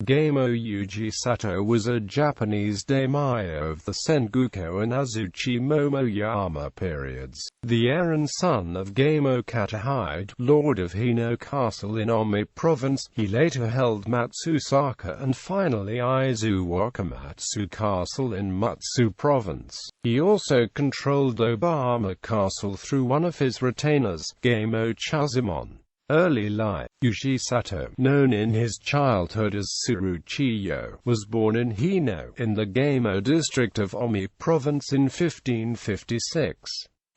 Gamō Ujisato was a Japanese daimyo of the Sengoku and Azuchi-Momoyama periods, the heir and son of Gamō Katahide, lord of Hino Castle in Ōmi Province. He later held Matsusaka and finally Aizuwakamatsu Castle in Mutsu Province. He also controlled Ōmi Castle through one of his retainers, Gamō Chūzaemon. Early life. Ujisato, known in his childhood as Tsuruchiyo, was born in Hino, in the Gamō district of Ōmi Province in 1556.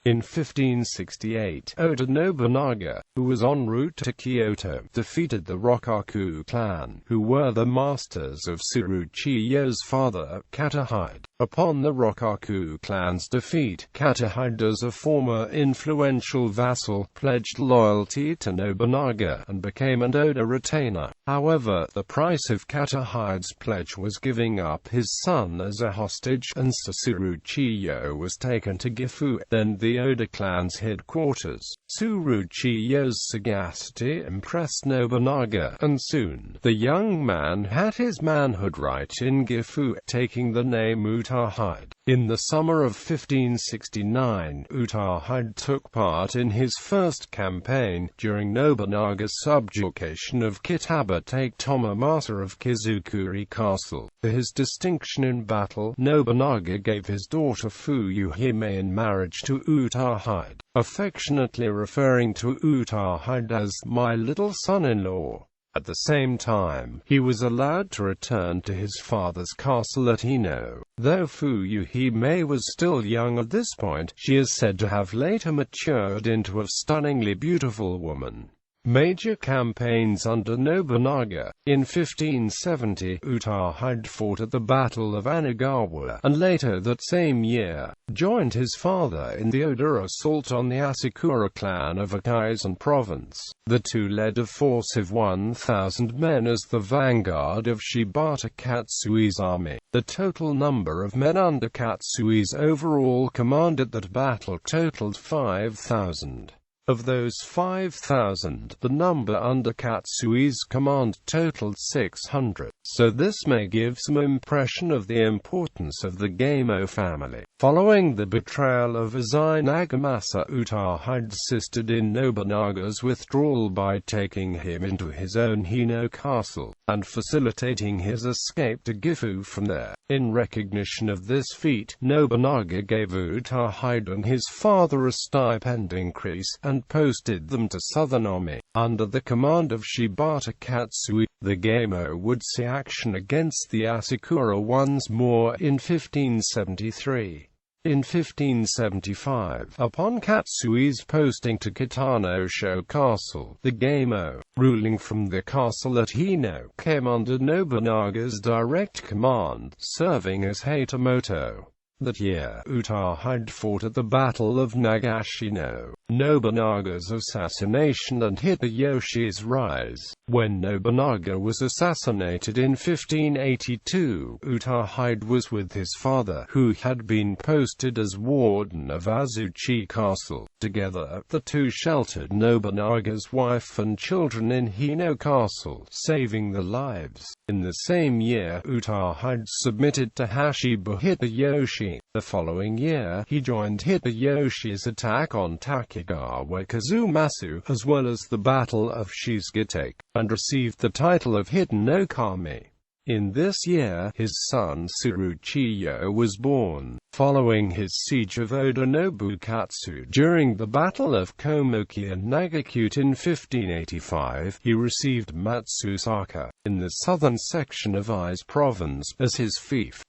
In 1568, Oda Nobunaga, who was en route to Kyoto, defeated the Rokkaku clan, who were the masters of Tsuruchiyo's father, Katahide. Upon the Rokkaku clan's defeat, Katahide, as a former influential vassal, pledged loyalty to Nobunaga and became an Oda retainer. However, the price of Katahide's pledge was giving up his son as a hostage, and Tsuruchiyo was taken to Gifu, then the Oda clan's headquarters. Tsuruchiyo's sagacity impressed Nobunaga, and soon, the young man had his manhood right in Gifu, taking the name Katahide. In the summer of 1569, Katahide took part in his first campaign, during Nobunaga's subjugation of Kitabate Tomamasa of Kizukuri Castle. For his distinction in battle, Nobunaga gave his daughter Fuyuhime in marriage to Katahide, affectionately referring to Katahide as "my little son-in-law." At the same time, he was allowed to return to his father's castle at Hino. Though Fuyuhime was still young at this point, she is said to have later matured into a stunningly beautiful woman. Major campaigns under Nobunaga. In 1570, Katahide fought at the Battle of Anagawa, and later that same year, joined his father in the Oda assault on the Asakura clan of Aizuwakamatsu Province. The two led a force of 1,000 men as the vanguard of Shibata Katsui's army. The total number of men under Katsui's overall command at that battle totaled 5,000. Of those 5,000, the number under Katsui's command totaled 600, so this may give some impression of the importance of the Gamō family. Following the betrayal of Ise Nagamasa, Katahide assisted in Nobunaga's withdrawal by taking him into his own Hino Castle, and facilitating his escape to Gifu from there. In recognition of this feat, Nobunaga gave Katahide and his father a stipend increase, and posted them to southern Ōmi. Under the command of Shibata Katsui, the Gamō would see action against the Asakura once more in 1573. In 1575, upon Katsui's posting to Kitanosho Castle, the Gamō, ruling from the castle at Hino, came under Nobunaga's direct command, serving as Hatamoto. That year, Katahide fought at the Battle of Nagashino. Nobunaga's assassination and Hideyoshi's rise. When Nobunaga was assassinated in 1582, Katahide was with his father, who had been posted as warden of Azuchi Castle. Together, the two sheltered Nobunaga's wife and children in Hino Castle, saving their lives. In the same year, Katahide submitted to Hashiba Hideyoshi. The following year, he joined Hideyoshi's attack on Takigawa Kazumasu, as well as the Battle of Shizgatake, and received the title of Hidden no Kami. In this year, his son Tsuruchiyo was born. Following his siege of Oda Nobukatsu during the Battle of Komuki and Nagakute in 1585, he received Matsusaka, in the southern section of Aizu Province, as his fief.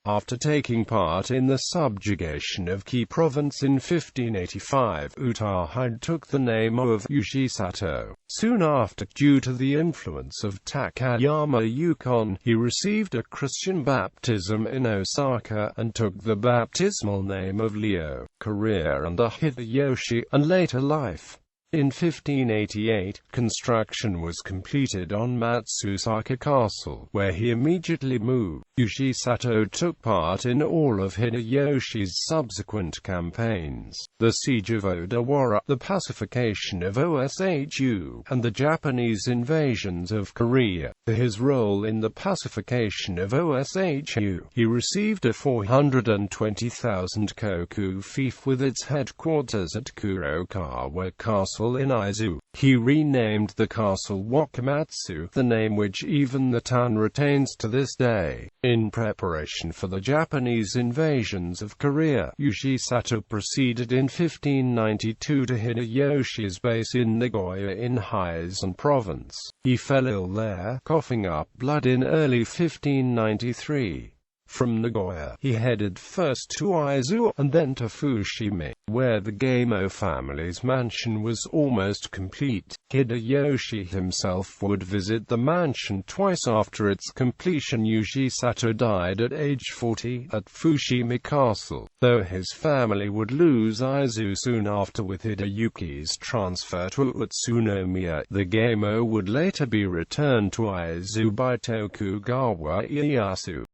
After taking part in the subjugation of Ki Province in 1585, Katahide took the name of Ujisato. Soon after, due to the influence of Takayama Yukon, he received a Christian baptism in Osaka, and took the baptismal name of Leo. Career under Hideyoshi, and later life. In 1588, construction was completed on Matsusaka Castle, where he immediately moved. Ujisato took part in all of Hideyoshi's subsequent campaigns: the Siege of Odawara, the pacification of Oshu, and the Japanese invasions of Korea. For his role in the pacification of Oshu, he received a 420,000 koku fief with its headquarters at Kurokawa Castle in Aizu. He renamed the castle Wakamatsu, the name which even the town retains to this day. In preparation for the Japanese invasions of Korea, Ujisato proceeded in 1592 to Hideyoshi's base in Nagoya in Hino Province. He fell ill there, coughing up blood in early 1593. From Nagoya, he headed first to Aizu, and then to Fushimi, where the Gamō family's mansion was almost complete. Hideyoshi himself would visit the mansion twice after its completion. Ujisato died at age 40, at Fushimi Castle, though his family would lose Aizu soon after with Hideyuki's transfer to Utsunomiya. The Gamō would later be returned to Aizu by Tokugawa Ieyasu.